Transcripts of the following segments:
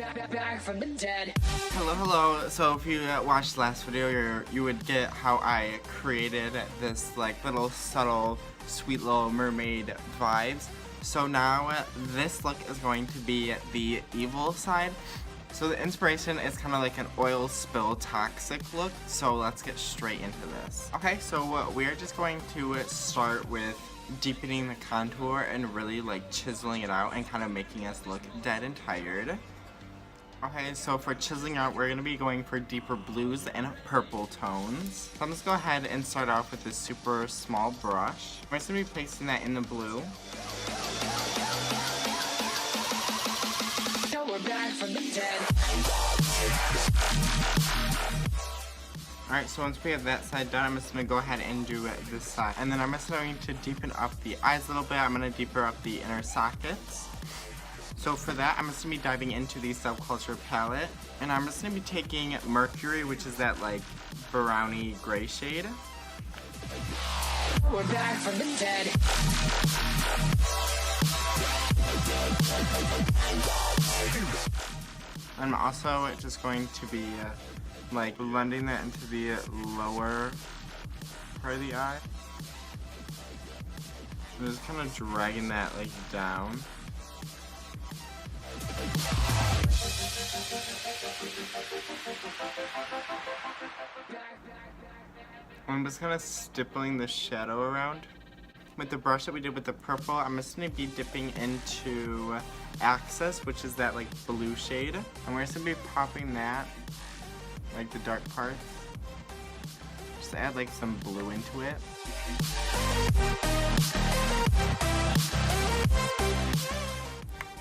Back from the dead. Hello. So if you watched the last video, you would get how I created this like little subtle, sweet little mermaid vibes. So now this look is going to be the evil side. So the inspiration is kind of like an oil spill toxic look. So let's get straight into this. Okay, so we are just going to start with deepening the contour and really like chiseling it out and kind of making us look dead and tired. Okay, so for chiseling out, we're going to be going for deeper blues and purple tones. So I'm just going to go ahead and start off with this super small brush. We're just going to be placing that in the blue. Now we're back from the dead. Alright, so once we have that side done, I'm just going to go ahead and do this side. And then I'm just going to deepen up the eyes a little bit. I'm going to deepen up the inner sockets. So for that, I'm just going to be diving into the Subculture palette. And I'm just going to be taking Mercury, which is that like browny gray shade. We're back from the dead. I'm also just going to be like blending that into the lower part of the eye. I'm just kind of dragging that like down. I'm just kind of stippling the shadow around. With the brush that we did with the purple, I'm just going to be dipping into Access, which is that like blue shade. And we're just going to be popping that, like the dark parts. Just add like some blue into it.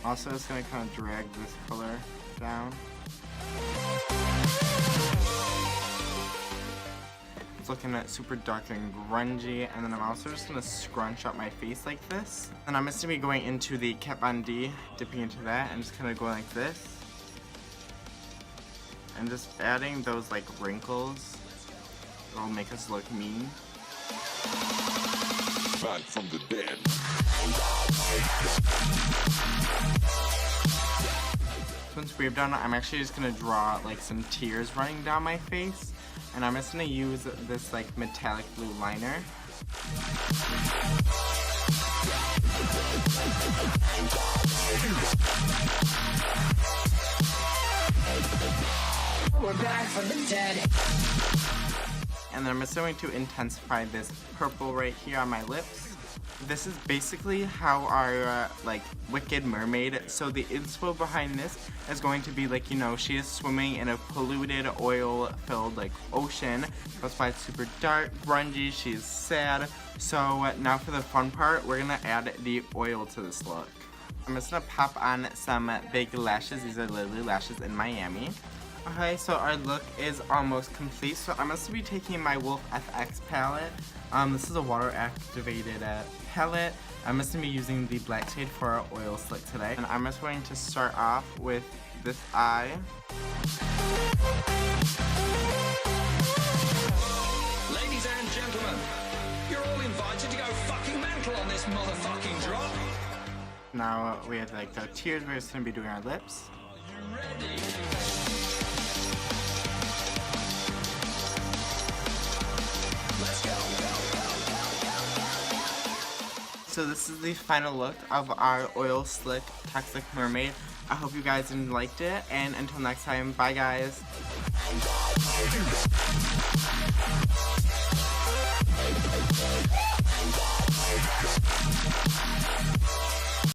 Also, it's going to kind of drag this color down. It's looking at super dark and grungy, and then I'm also just going to scrunch up my face like this. And I'm just going to be going into the Kat Von D, dipping into that, and just kind of going like this. And just adding those like wrinkles. It'll make us look mean. Back from the dead. Once we've done it, I'm actually just gonna draw like some tears running down my face, and I'm just gonna use this like metallic blue liner. We're back from the dead. And then I'm just going to intensify this purple right here on my lips. This is basically how our like Wicked Mermaid, so the inspo behind this is going to be like, you know, she is swimming in a polluted oil filled like ocean. That's why it's super dark, grungy, she's sad. So now for the fun part, we're gonna add the oil to this look. I'm just gonna pop on some big lashes. These are literally lashes in Miami. Okay, so our look is almost complete. So I'm going to be taking my Wolf FX palette. This is a water activated palette. I'm just going to be using the black shade for our oil slick today. And I'm just going to start off with this eye. Ladies and gentlemen, you're all invited to go fucking mental on this motherfucking drop. Now we have like the tears. We're just going to be doing our lips. You ready? So this is the final look of our oil slick toxic mermaid. I hope you guys liked it, and until next time, bye guys.